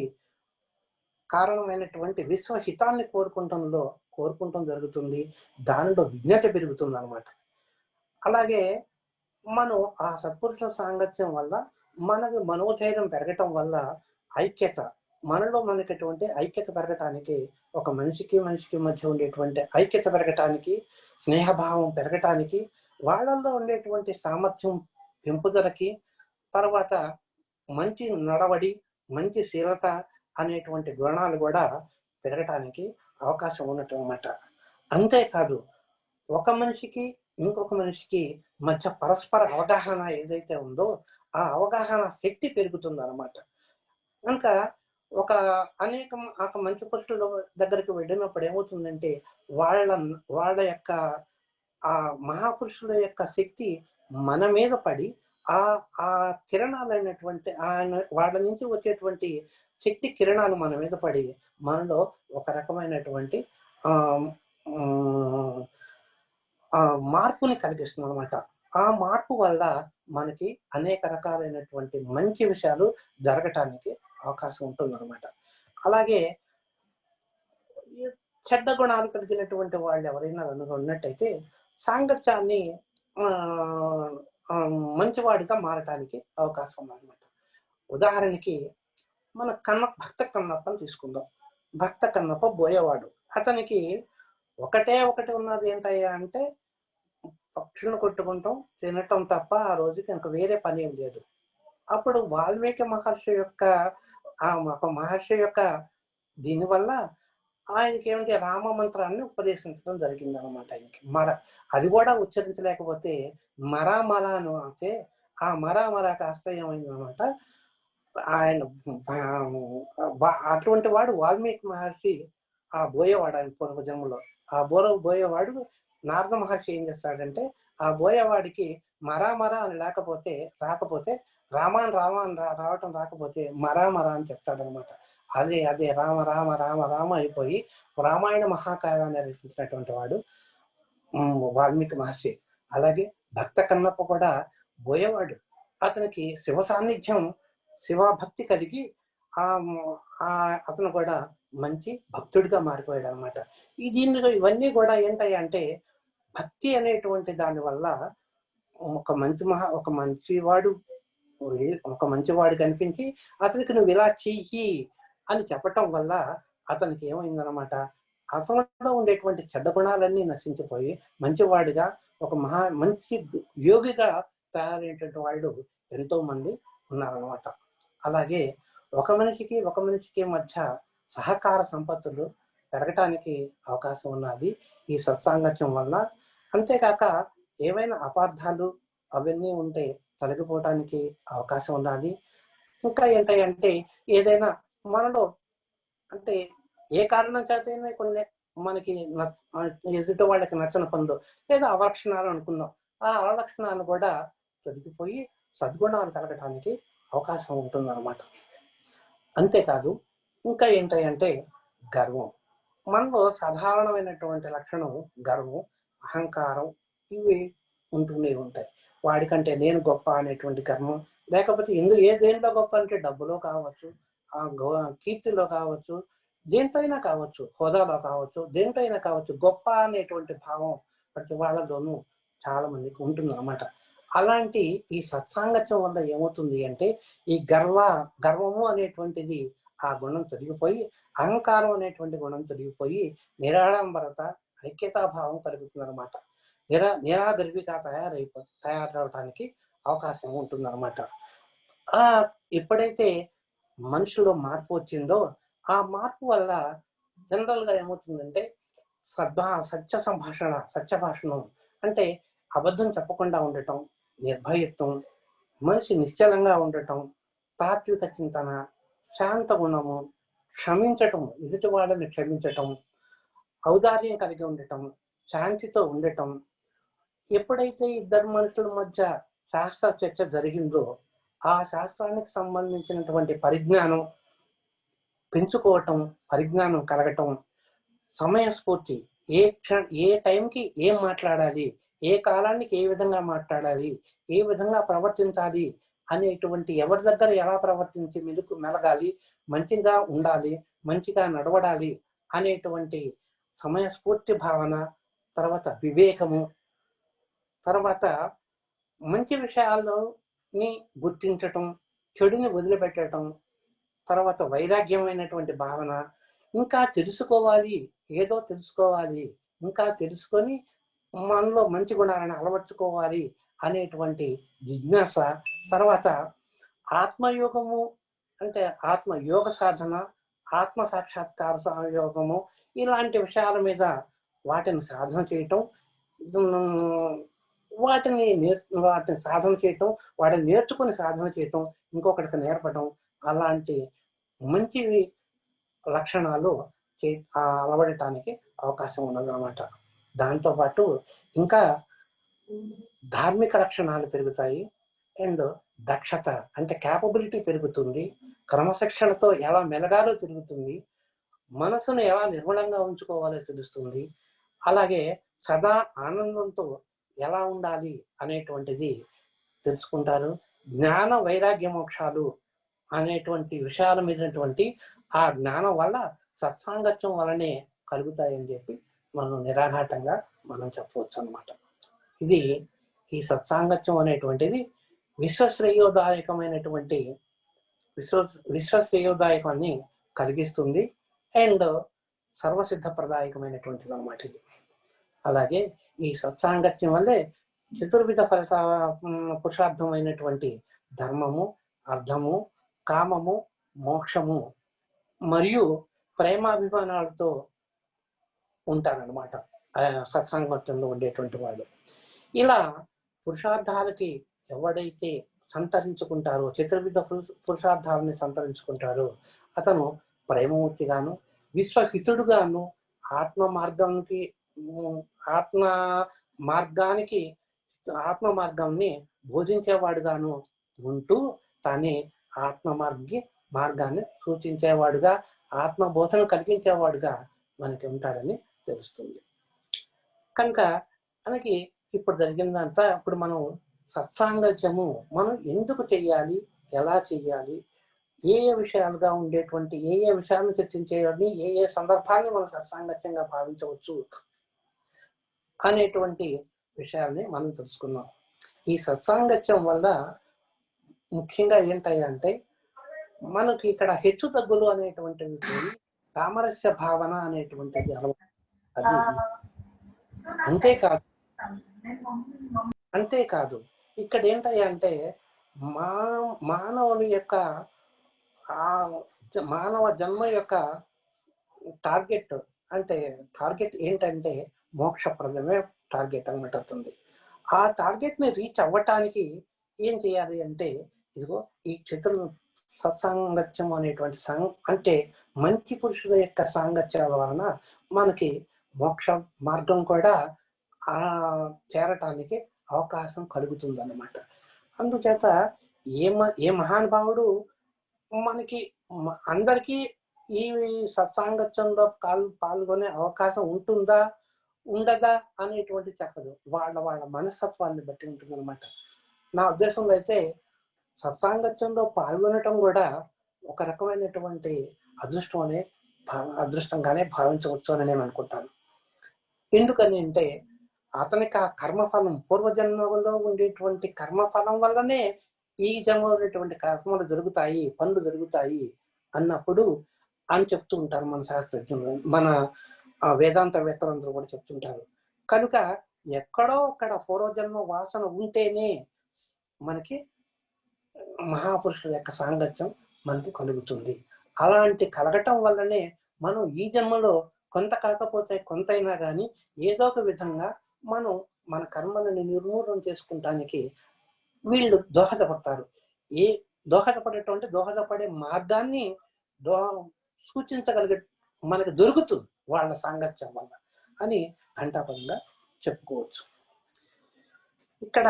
కారణమైనటువంటి విశ్వహితాన్ని కోరుకుంటం జరుగుతుంది. దానిలో విజ్ఞత పెరుగుతుంది అన్నమాట. అలాగే మనం ఆ సత్పురుషుల సాంగత్యం వల్ల మనకు మనోధైర్యం పెరగటం వల్ల ఐక్యత, మనలో మనకటువంటి ఐక్యత పెరగటానికి, ఒక మనిషికి మధ్య ఉండేటువంటి ఐక్యత పెరగటానికి, స్నేహభావం పెరగటానికి, వాళ్ళల్లో ఉండేటువంటి సామర్థ్యం పెంపుదలకి, తర్వాత మంచి నడవడి, మంచి శీలత అనేటువంటి గుణాలు కూడా పెరగటానికి అవకాశం ఉన్నట్టు అన్నమాట. అంతేకాదు ఒక మనిషికి ఇంకొక మనిషికి మధ్య పరస్పర అవగాహన ఏదైతే ఉందో ఆ అవగాహన శక్తి పెరుగుతుంది అన్నమాట. కనుక ఒక మంచి పురుషుల దగ్గరికి వెళ్ళినప్పుడు ఏమవుతుందంటే వాళ్ళ యొక్క ఆ మహాపురుషుల యొక్క శక్తి మన మీద పడి ఆ కిరణాలైనటువంటి వాళ్ళ నుంచి వచ్చేటువంటి శక్తి కిరణాలు మన మీద పడి మనలో ఒక రకమైనటువంటి మార్పుని కలిగిస్తుంది అనమాట. ఆ మార్పు వల్ల మనకి అనేక రకాలైనటువంటి మంచి విషయాలు జరగటానికి అవకాశం ఉంటుంది అనమాట. అలాగే చెడ్డ గుణాలు కలిగినటువంటి వాళ్ళు ఎవరైనా ఉన్నట్టయితే సాంగత్యాన్ని మంచివాడిగా మారటానికి అవకాశం ఉందన్నమాట. ఉదాహరణకి మన భక్త కన్నప్పని తీసుకుందాం. భక్త కన్నప్ప బోయేవాడు. అతనికి ఒకటి ఉన్నది ఏంటయ్యా అంటే పక్షులను కొట్టుకుంటాం, తినటం తప్ప ఆ రోజుకి ఇంకా వేరే పని ఏం లేదు. అప్పుడు వాల్మీకి మహర్షి యొక్క దీనివల్ల ఆయనకి ఏమిటి రామ మంత్రాన్ని ఉపదేశించడం జరిగింది అనమాట. ఆయనకి అది కూడా ఉచ్చరించలేకపోతే మరా అని అంటే ఆ మరా కాస్త ఏమైంది అనమాట. ఆయన అటువంటి వాడు వాల్మీకి మహర్షి ఆ బోయేవాడు. ఆయన పూర్వ జన్మలో ఆ బోయేవాడు నారద మహర్షి ఏం చేస్తాడంటే ఆ బోయేవాడికి మరా అని రాకపోతే రామాన్ రావటం రాకపోతే మరా అని చెప్తాడనమాట. అదే రామ అయిపోయి రామాయణ మహాకావ్యాన్ని రచించినటువంటి వాడు వాల్మీకి మహర్షి. అలాగే భక్త కన్నప్ప కూడా బోయేవాడు. అతనికి శివ సాన్నిధ్యం, శివభక్తి కలిగి అతను కూడా మంచి భక్తుడిగా మారిపోయాడు అనమాట. ఇవన్నీ కూడా ఏంటంటే భక్తి అనేటువంటి దాని వల్ల ఒక మంచివాడు కనిపించి అతనికి నువ్వు ఇలా చెయ్యి అని చెప్పటం వల్ల అతనికి ఏమైందనమాట, అతనిలో ఉండేటువంటి చెడ్డ గుణాలన్నీ నశించిపోయి మంచివాడిగా మంచి యోగిగా తయారైనటువంటి వాళ్ళు ఎంతో మంది ఉన్నారనమాట. అలాగే ఒక మనిషికి మధ్య సహకార సంపత్తులు పెరగటానికి అవకాశం ఉన్నది ఈ సత్సాంగత్యం వల్ల. అంతేకాక ఏవైనా అపార్థాలు అవన్నీ ఉంటే తొలగిపోవటానికి అవకాశం ఉన్నది. ఇంకా ఏంటంటే ఏదైనా మనలో అంటే ఏ కారణం చేతైనా కొన్ని మనకి ఎదుటి వాళ్ళకి నచ్చని పనులు లేదా అవలక్షణాలు అనుకుందాం, ఆ అవలక్షణాలు కూడా తొలగిపోయి సద్గుణాలు కలగటానికి అవకాశం ఉంటుందన్నమాట. అంతేకాదు ఇంకా ఏంటంటే గర్వం. మనలో సాధారణమైనటువంటి లక్షణం గర్వం, అహంకారం ఇవి ఉంటూనే ఉంటాయి. వాడికంటే నేను గొప్ప అనేటువంటి గర్వం, లేకపోతే దేంట్లో గొప్ప అంటే డబ్బులో కావచ్చు, కీర్తిలో కావచ్చు, దేంట్లోనైనా కావచ్చు, హోదాలో కావచ్చు, దేంట్లోనైనా కావచ్చు, గొప్ప అనేటువంటి భావం ప్రతి వాళ్ళలోనూ చాలా మందికి ఉంటుంది అన్నమాట. అలాంటి ఈ సత్సాంగత్యం వల్ల ఏమవుతుంది అంటే ఈ గర్వము అనేటువంటిది ఆ గుణం తొలగిపోయి అహంకారం అనేటువంటి గుణం తొలగిపోయి నిరాడంబరత ఐక్యతాభావం కలుగుతుంది అనమాట. నిరాగర్విగా తయారవడానికి అవకాశం ఉంటుంది అనమాట. ఎప్పుడైతే మనుషులో మార్పు వచ్చిందో ఆ మార్పు వల్ల జనరల్ గా ఏమవుతుందంటే సత్య భాషణం అంటే అబద్ధం చెప్పకుండా ఉండటం, నిర్భయత్వం, మనిషి నిశ్చలంగా ఉండటం, తాత్విక చింతన, శాంత గుణము, క్షమించటం, ఎదుటి వాళ్ళని క్షమించటం, ఔదార్యం కలిగి ఉండటం, శాంతితో ఉండటం. ఎప్పుడైతే ఇద్దరు మనుషుల మధ్య శాస్త్ర చర్చ జరిగిందో ఆ శాస్త్రానికి సంబంధించినటువంటి పరిజ్ఞానం పెంచుకోవటం, పరిజ్ఞానం కలగటం, సమయస్ఫూర్తి, ఏ టైంకి ఏం మాట్లాడాలి, ఏ కాలానికి ఏ విధంగా మాట్లాడాలి, ఏ విధంగా ప్రవర్తించాలి అనేటువంటి, ఎవరి దగ్గర ఎలా ప్రవర్తించి మెలగాలి, మంచిగా ఉండాలి, మంచిగా నడవడాలి అనేటువంటి సమయస్ఫూర్తి భావన, తర్వాత వివేకము, తర్వాత మంచి విషయాలని గుర్తించటం, చెడుని వదిలిపెట్టడం, తర్వాత వైరాగ్యమైనటువంటి భావన, ఇంకా తెలుసుకోవాలి, ఏదో తెలుసుకోవాలి, ఇంకా తెలుసుకొని మనలో మంచి గుణాలను అలవర్చుకోవాలి అనేటువంటి జిజ్ఞాస, తర్వాత ఆత్మయోగము అంటే ఆత్మయోగ సాధన, ఆత్మ సాక్షాత్కార యోగము, ఇలాంటి విషయాల మీద వాటిని సాధన చేయటం, వాటిని సాధన చేయటం, వాటిని నేర్చుకుని సాధన చేయటం, ఇంకొకటికి నేర్పడం, అలాంటి మంచి లక్షణాలు అలవడటానికి అవకాశం ఉన్నదన్నమాట. దాంతోపాటు ఇంకా ధార్మిక లక్షణాలు పెరుగుతాయి, అండ్ దక్షత అంటే క్యాపబిలిటీ పెరుగుతుంది, క్రమశిక్షణతో ఎలా మెలగాలో తిరుగుతుంది, మనసును ఎలా నిర్మలంగా ఉంచుకోవాలో తెలుస్తుంది, అలాగే సదా ఆనందంతో ఎలా ఉండాలి అనేటువంటిది తెలుసుకుంటారు. జ్ఞాన వైరాగ్య మోక్షాలు అనేటువంటి విషయాల మీదటువంటి ఆ జ్ఞానం వల్ల సత్సాంగత్యం వలనే కలుగుతాయని చెప్పి మనం నిరాఘాటంగా మనం చెప్పవచ్చు అన్నమాట. ఇది ఈ సత్సాంగత్యం అనేటువంటిది విశ్వశ్రేయోదాయకాన్ని కలిగిస్తుంది, అండ్ సర్వసిద్ధప్రదాయకమైనటువంటిది అన్నమాట ఇది. అలాగే ఈ సత్సాంగత్యం వల్లే చతుర్విధ పురుషార్థమైనటువంటి ధర్మము, అర్థము, కామము, మోక్షము మరియు ప్రేమాభిమానాలతో ఉంటారనమాట సత్సాంగత్యంలో ఉండేటువంటి వాళ్ళు. ఇలా పురుషార్థాలకి ఎవడైతే సంతరించుకుంటారో, చతుర్విధ పురుషార్థాలని సంతరించుకుంటారో అతను ప్రేమమూర్తిగాను, విశ్వహితుడుగాను, ఆత్మ మార్గాన్ని బోధించేవాడుగాను ఉంటూ తానే మార్గాన్ని సూచించేవాడుగా, ఆత్మబోధన కలిగించేవాడుగా మనకి ఉంటాడని తెలుస్తుంది. కనుక మనకి ఇప్పుడు జరిగిందంతా, ఇప్పుడు మనం సత్సాంగత్యము మనం ఎందుకు చెయ్యాలి, ఎలా చెయ్యాలి, ఏ విషయాలుగా ఉండేటువంటి ఏ విషయాలను చర్చించేవాడిని, ఏ సందర్భాన్ని మనం సత్సాంగత్యంగా భావించవచ్చు అనేటువంటి విషయాల్ని మనం తెలుసుకున్నాం. ఈ సత్సాంగత్యం వల్ల ముఖ్యంగా ఏంటంటే మనకి ఇక్కడ హెచ్చు తగ్గులు అనేటువంటివి, సామరస్య భావన అనేటువంటిది అది. అంతేకాదు ఇక్కడ ఏంటంటే మానవ జన్మ యొక్క టార్గెట్ ఏంటంటే మోక్షప్రదమే టార్గెట్ అన్నమాట అవుతుంది. ఆ టార్గెట్ ని రీచ్ అవ్వటానికి ఏం చేయాలి అంటే ఇదిగో ఈ సత్సాంగత్యం అనేటువంటి అంటే మంచి పురుషుల యొక్క సాంగత్యాల వలన మనకి మోక్ష మార్గం కూడా చేరటానికి అవకాశం కలుగుతుంది అన్నమాట. అందుచేత ఏ మహానుభావుడు మనకి అందరికీ ఈ సత్సాంగత్యంలో పాల్గొనే అవకాశం ఉంటుందా ఉండదా అనేటువంటి చెప్పదు, వాళ్ళ మనస్తత్వాన్ని బట్టి ఉంటుంది అనమాట. నా ఉద్దేశంలో అయితే సత్సాంగత్యంలో పాల్గొనటం కూడా ఒక రకమైనటువంటి అదృష్టంగానే భావించవచ్చు అని నేను అనుకుంటాను. ఎందుకని అంటే అతనికి ఆ కర్మఫలం పూర్వజన్మలో ఉండేటువంటి కర్మఫలం వల్లనే ఈ జన్మలో ఉండేటువంటి కర్మలు జరుగుతాయి, పనులు జరుగుతాయి అన్నప్పుడు అని చెప్తూ ఉంటారు మన శాస్త్రజ్ఞులు, మన వేదాంతవేత్తలందరూ కూడా చెప్తుంటారు. కనుక ఎక్కడో అక్కడ పూర్వజన్మ వాసన ఉంటేనే మనకి మహాపురుషుల యొక్క సాంగత్యం మనకి కలుగుతుంది. అలాంటి కలగటం వల్లనే మనం ఈ జన్మలో కొంత కాకపోతే కొంతైనా కానీ ఏదో ఒక విధంగా మనం మన కర్మలను నిర్మూలన చేసుకుంటానికి వీళ్ళు దోహదపడతారు. ఏ దోహదపడే మార్గాన్ని సూచించగలిగే మనకు దొరుకుతుంది వాళ్ళ సాంగత్యం వల్ల అని ఘంటాపదంగా చెప్పుకోవచ్చు. ఇక్కడ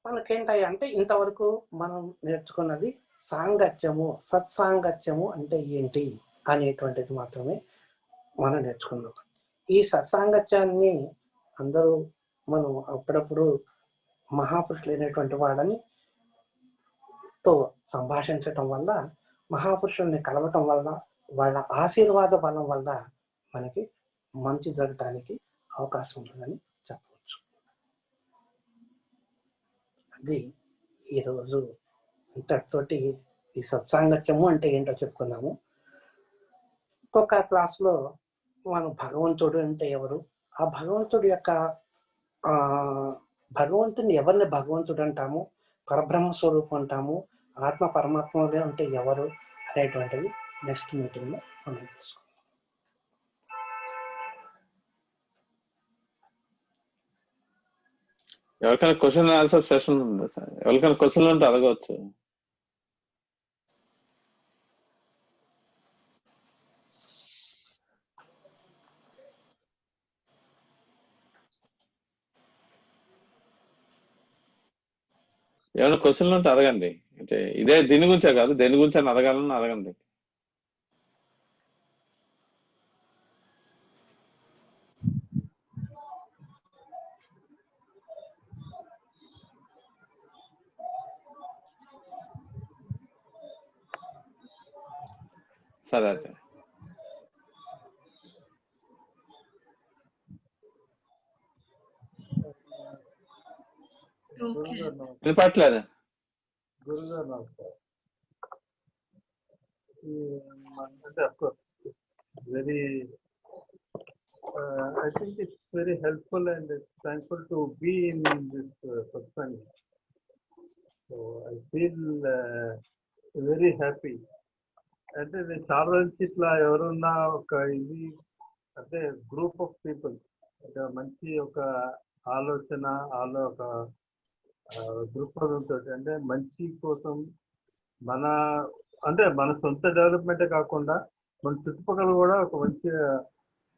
మనకేంటాయి అంటే ఇంతవరకు మనం నేర్చుకున్నది సాంగత్యము, సత్సాంగత్యము అంటే ఏంటి అనేటువంటిది మాత్రమే మనం నేర్చుకున్నాం. ఈ సత్సాంగత్యాన్ని అందరూ మనం అప్పుడప్పుడు మహాపురుషులైనటువంటి వాళ్ళని తో సంభాషించటం వల్ల, మహాపురుషుల్ని కలవటం వల్ల, వాళ్ళ ఆశీర్వాద బలం వల్ల మనకి మంచి జరగటానికి అవకాశం ఉంటుందని చెప్పవచ్చు. అది ఈరోజు ఇంతటితోటి ఈ సత్సాంగత్యము అంటే ఏంటో చెప్పుకున్నాము. ఇంకొక క్లాస్లో మనం భగవంతుడు అంటే ఎవరు, ఆ భగవంతుడి యొక్క భగవంతుని ఎవరిని భగవంతుడు అంటాము, పరబ్రహ్మ స్వరూపం అంటాము, ఆత్మ పరమాత్మలే అంటే ఎవరు అనేటువంటిది నెక్స్ట్ మీటింగ్లో మనం తీసుకుందాం. ఎవరికైనా క్వశ్చన్ ఆన్సర్ సెషన్ ఉంది సార్, ఎవరికైనా క్వశ్చన్ ఉంటే అడగవచ్చు. ఏమైనా క్వశ్చన్లు ఉంటే అడగండి. అంటే ఇదే దీని గురించే కాదు, దేని గురించి అని అడగాలని అడగండి. సరే అయితే వినపట్లేదు. గురుగారు నమస్కారం. అంటే of course very I think it's very helpful and it's thankful to be in this satsang. So I feel very happy. అంటే నేను చాలా నుంచి ఇట్లా ఎవరున్నా ఒక ఇది అంటే గ్రూప్ ఆఫ్ పీపుల్ అంటే మంచి ఒక ఆలోచన ఒక దృక్పథంతో అంటే మంచి కోసం మన అంటే మన సొంత డెవలప్మెంటే కాకుండా మన చుట్టుపక్కల కూడా ఒక మంచి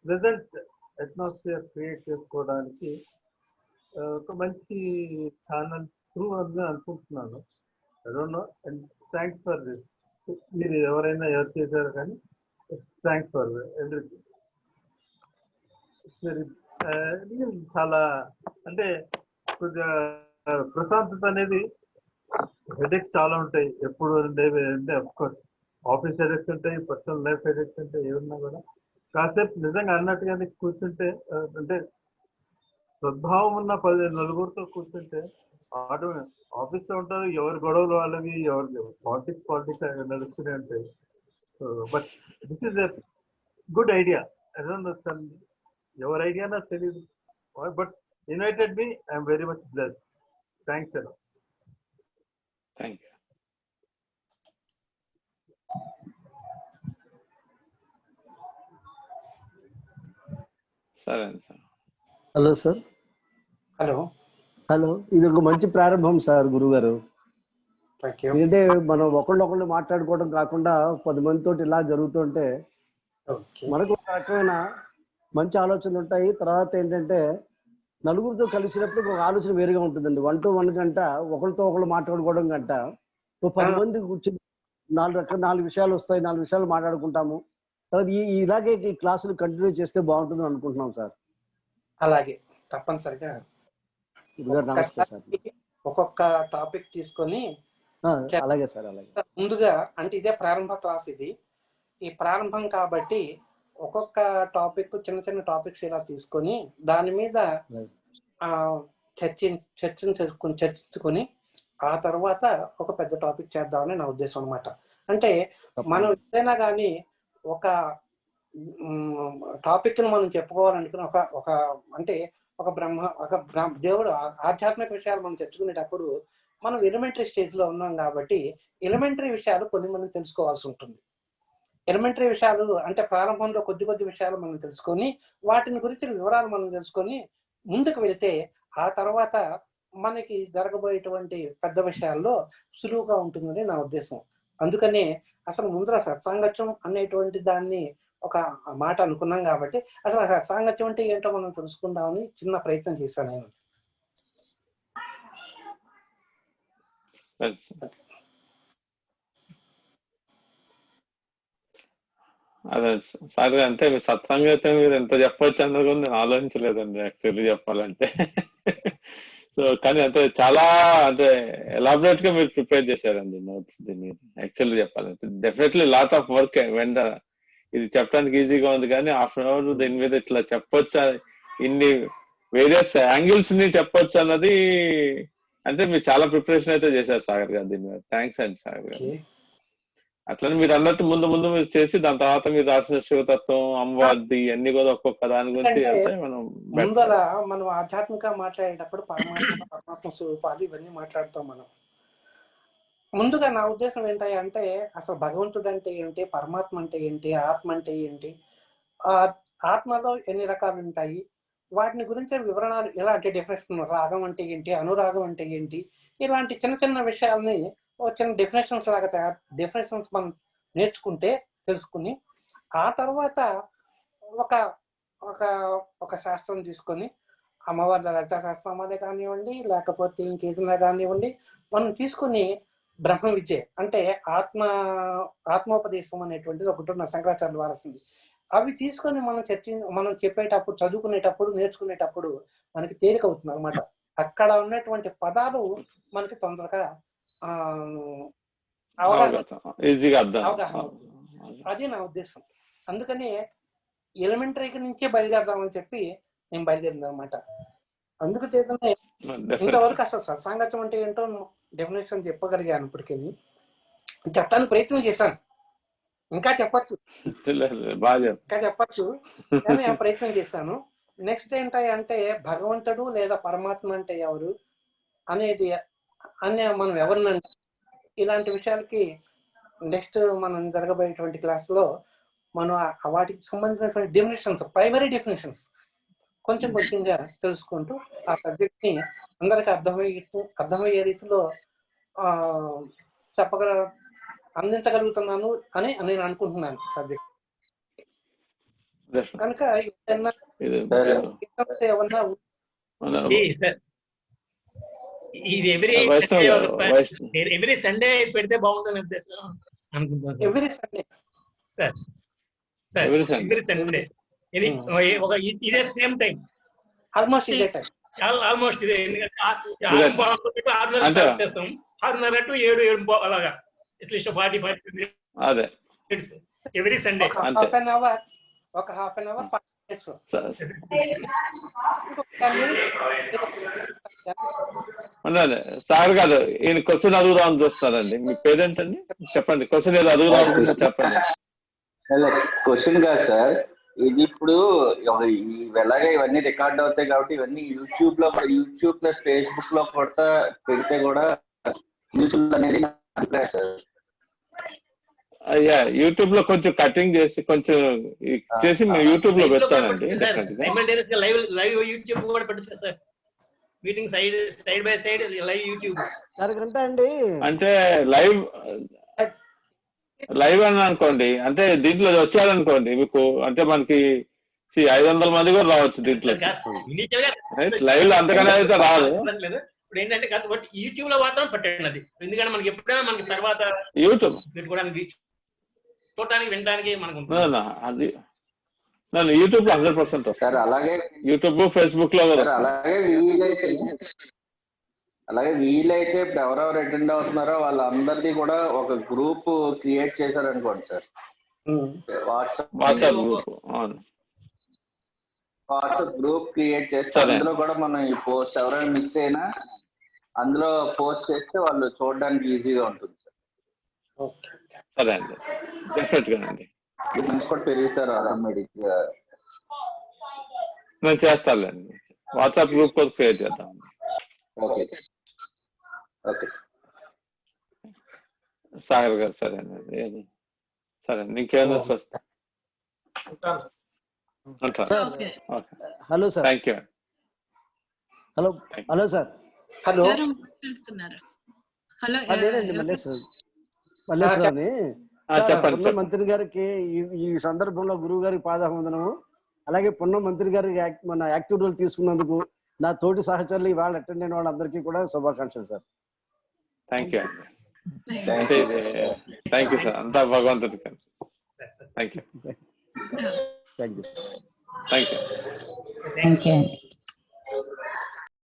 ప్రెజెంట్ అట్మాస్ఫియర్ క్రియేట్ చేసుకోవడానికి ఒక మంచి ఛానల్ త్రూ అని అనుకుంటున్నాను. I don't no and thanks for this. మీరు ఎవరైనా ఎవరు చేశారు కానీ థ్యాంక్స్ ఫర్ ఎవ్రీథింగ్. చాలా అంటే కొద్దిగా ప్రశాంతత అనేది హెడేక్స్ చాలా ఉంటాయి ఎప్పుడు అంటే అఫ్కోర్స్ ఆఫీస్ హెడేక్స్ ఉంటాయి, పర్సనల్ లైఫ్ హెడేక్స్ ఉంటాయి, ఏమన్నా కూడా కాసేపు నిజంగా అన్నట్టుగానే కూర్చుంటే అంటే సద్భావం ఉన్న 10 నలుగురితో కూర్చుంటే ఆఫీస్ లో ఉంటారు, ఎవరి గొడవలు వాళ్ళవి, ఎవరి పాలిటిక్స్ నడుస్తూనే ఉంటాయి. So but this is a good idea. I don't know ఎవరి ఐడియానా తెలియదు, but invited me. I'm very much blessed. Thanks అలా. Thank you. సరే సార్. Hello sir. హలో, ఇది ఒక మంచి ప్రారంభం సార్ గురుగారు. ఎందుకంటే మనం ఒకళ్ళు మాట్లాడుకోవడం కాకుండా 10 మందితో ఇలా జరుగుతుంటే మనకు ఒక రకమైన మంచి ఆలోచనలు ఉంటాయి. తర్వాత ఏంటంటే నలుగురితో కలిసినప్పుడు ఒక ఆలోచన వేరుగా ఉంటుందండి. 1 to 1 గంట ఒకరితో ఒకళ్ళు మాట్లాడుకోవడం గంట 10 మంది కూర్చుని 4 విషయాలు వస్తాయి, 4 విషయాలు మాట్లాడుకుంటాము. తర్వాత ఇలాగే ఈ క్లాసులు కంటిన్యూ చేస్తే బాగుంటుందని అనుకుంటున్నాం సార్. అలాగే తప్పనిసరిగా ఒక్కొక్క టాపిక్ తీసుకొని అలాగే సార్. అలాగే ముందుగా అంటే ఇదే ప్రారంభ క్లాస్, ఇది ఈ ప్రారంభం కాబట్టి ఒక్కొక్క టాపిక్ చిన్న చిన్న టాపిక్స్ ఇలా తీసుకొని దాని మీద చర్చించుకొని ఆ తర్వాత ఒక పెద్ద టాపిక్ చేద్దామని నా ఉద్దేశం అనమాట. అంటే మనం ఏదైనా కానీ ఒక టాపిక్ ని మనం చెప్పుకోవాలనుకున్న ఒక అంటే ఒక దేవుడు ఆధ్యాత్మిక విషయాలు మనం చర్చుకునేటప్పుడు మనం ఎలిమెంటరీ స్టేజ్ లో ఉన్నాం కాబట్టి ఎలిమెంటరీ విషయాలు కొన్ని మనం తెలుసుకోవాల్సి ఉంటుంది. ఎలిమెంటరీ విషయాలు అంటే ప్రారంభంలో కొద్ది విషయాలు మనం తెలుసుకొని వాటిని గురించి వివరాలు మనం తెలుసుకొని ముందుకు వెళ్తే ఆ తర్వాత మనకి జరగబోయేటువంటి పెద్ద విషయాల్లో సులువుగా ఉంటుందని నా ఉద్దేశం. అందుకనే అసలు ముందర సత్సాంగత్యం అనేటువంటి దాన్ని ఒక మాట అనుకున్నాం కాబట్టి అసలు సత్సాంగత్యం అంటే ఏంటో మనం తెలుసుకుందామని చిన్న ప్రయత్నం చేశాను నేను. అదే సార్, అంటే మీ సత్సంగత్యం మీరు ఎంత చెప్పొచ్చు అన్నది కూడా నేను ఆలోచించలేదండి యాక్చువల్లీ చెప్పాలంటే. సో కానీ అంటే చాలా అంటే ఎలాబరేట్ గా మీరు ప్రిపేర్ చేశారండి నోట్స్ దీన్ని. యాక్చువల్లీ చెప్పాలంటే డెఫినెట్లీ లాట్ ఆఫ్ వర్క్. ఇది చెప్పడానికి ఈజీగా ఉంది కానీ హాఫ్ అన్ అవర్ దీని మీద ఇట్లా చెప్పొచ్చా, ఇన్ని వేరియస్ యాంగిల్స్ ని చెప్పొచ్చు అన్నది అంటే మీరు చాలా ప్రిపరేషన్ అయితే చేశారు సాగర్ గారు దీని మీద. థ్యాంక్స్ అండి సాగర్ గారు. అట్లనే మీరు అన్నట్టు ముందు మీరు చేసి దాని తర్వాత మీరు రాసిన శివతత్వం, అమ్మవారిది అన్ని కూడా ఒక్కొక్క దాని గురించి వెళ్తే ముందర మనం ఆధ్యాత్మిక మాట్లాడేటప్పుడు పరమాత్మ స్వరూపాలు ఇవన్నీ మాట్లాడుతాం మనం. ముందుగా నా ఉద్దేశం ఏంటంటే అసలు భగవంతుడు అంటే ఏంటి, పరమాత్మ అంటే ఏంటి, ఆత్మ అంటే ఏంటి, ఆత్మలో ఎన్ని రకాలు ఉంటాయి, వాటిని గురించి వివరణలు ఎలాంటి డెఫినేషన్, రాగం అంటే ఏంటి, అనురాగం అంటే ఏంటి, ఇలాంటి చిన్న చిన్న విషయాల్ని చిన్న డెఫినేషన్స్ లాగా డెఫినేషన్స్ మనం నేర్చుకుంటే తెలుసుకుని ఆ తర్వాత ఒక ఒక ఒక శాస్త్రం తీసుకొని అమ్మవారి లలితా శాస్త్రం అనే కానివ్వండి లేకపోతే ఇంకేదైనా కానివ్వండి మనం తీసుకుని బ్రహ్మ విద్య అంటే ఆత్మోపదేశం అనేటువంటిది ఒకటి ఉన్న శంకరాచార్యులు వారసింది. అవి తీసుకొని మనం చెప్పేటప్పుడు, చదువుకునేటప్పుడు, నేర్చుకునేటప్పుడు మనకి తేలిక అవుతుంది అనమాట. అక్కడ ఉన్నటువంటి పదాలు మనకి తొందరగా అవగాహన అవుతుంది. అది నా ఉద్దేశం. అందుకని ఎలిమెంటరీ నుంచే బయలుదేరదామని చెప్పి నేను బయలుదేరింది అనమాట. అందుకు చేతనే ఇంతవరకు అసలు సత్సాంగత్యం అంటే ఏంటో డెఫినేషన్ చెప్పగలిగాను. ఇప్పటికీ చెప్పడానికి ప్రయత్నం చేశాను. ఇంకా చెప్పచ్చు కానీ ఆ ప్రయత్నం చేశాను. నెక్స్ట్ ఏంటంటే భగవంతుడు లేదా పరమాత్మ అంటే ఎవరు అనేది మనం ఎవరినంటే ఇలాంటి విషయాలకి నెక్స్ట్ మనం జరగబోయేటువంటి క్లాస్లో మనం వాటికి సంబంధించినటువంటి డెఫినేషన్స్, ప్రైమరీ డెఫినేషన్స్ కొంచెంగా తెలుసుకుంటూ ఆ సబ్జెక్ట్ ని అందరికి అర్థమయ్యే రీతిలో అందించగలుగుతున్నాను అని నేను అనుకుంటున్నాను సబ్జెక్ట్. కనుక ఏమన్నా ఇది ఎవ్రీ సండే పెడితే బాగుంటుంది అనుకుంటున్నాను. Every Sunday sir every Sunday ఇదే సేమ్ టైం, ఆల్మోస్ట్ ఇదే టైం, ఆల్మోస్ట్ ఇదే. ఎందుకంటే 6:30 చేస్తాం, 6:30 to 7 అలాగా at least 40 minutes every Sunday. Half an hour 40 minutes. Sir గారు ఈయన క్వశ్చన్ అడుగుదామని చూస్తున్నారండి. మీ పేరేంటండి చెప్పండి, క్వశ్చన్ ఏదో అడుగుదాం అనుకుంటే చెప్పండి. క్వశ్చన్ కాదు సార్, ఇది ఇప్పుడు ఎలాగే ఇవన్నీ రికార్డ్ అవుతాయి కాబట్టి ఇవన్నీ యూట్యూబ్ ప్లస్ ఫేస్బుక్ లో కొడతా పెడితే కూడా యూస్ఫుల్ అనేది అయ్యా యూట్యూబ్ లో కొంచెం కటింగ్ చేసి కొంచెం చేసి మేము యూట్యూబ్ లో పెడతానండి. లైవ్ యూట్యూబ్ కూడా పెట్టచ్చు sir. Meeting side by side live YouTube అంటే లైవ్ అని అనుకోండి. అంటే దీంట్లో వచ్చారనుకోండి మీకు అంటే మనకి 500 మంది కూడా రావచ్చు దీంట్లో. లైవ్ లో అంతకన్నా అయితే రాదు. ఇప్పుడు ఏంటంటే యూట్యూబ్ లో మాత్రం పెట్టండి అది. ఎందుకంటే మనకి ఎప్పుడైనా మనకి తర్వాత యూట్యూబ్ పెట్టుకోవడానికి, చూడటానికి, వినడానికి మనకు అది యూట్యూబ్ లో 100% వస్తుంది. అలాగే యూట్యూబ్ ఫేస్బుక్ లో కూడా అలాగే వీలైతే ఇప్పుడు ఎవరెవరు అటెండ్ అవుతున్నారో వాళ్ళందరిది కూడా ఒక గ్రూప్ క్రియేట్ చేశారనుకోండి సార్. వాట్సాప్ గ్రూప్ అవును వాట్సాప్ గ్రూప్ క్రియేట్ చేస్తే అందులో కూడా మనం ఈ పోస్ట్ ఎవరైనా మిస్ అయినా అందులో పోస్ట్ చేస్తే వాళ్ళు చూడడానికి ఈజీగా ఉంటుంది సార్. సరే అండి డెఫినెట్ గా అండి మనిషి కూడా పెరుగుతారు ఆటోమేటిక్ గా. నేను చేస్తానులేండి వాట్సాప్ గ్రూప్ కూడా క్రియేట్ చేద్దాం. ఓకే ఓకే సాగర్ గారు సరేనండి సరే ఇంకేమైనా వస్తా hello sir. Thank you. Hello sir. Hello లేదండి మల్లేశ్వరరావుని. పున్నం మంత్రి గారికి ఈ సందర్భంలో గురువు గారికి పాదాభివందనము. అలాగే పున్నం మంత్రి గారి మన యాక్టివ్ రోల్ తీసుకున్నందుకు నా తోటి సహచరులు ఇవాళ అటెండ్ అయిన వాళ్ళందరికీ కూడా శుభాకాంక్షలు సార్. థ్యాంక్ యూ అండి. Thank you sir. అంతా భగవంతుడి thank you. Thank you. Thank you. Thank you అండి.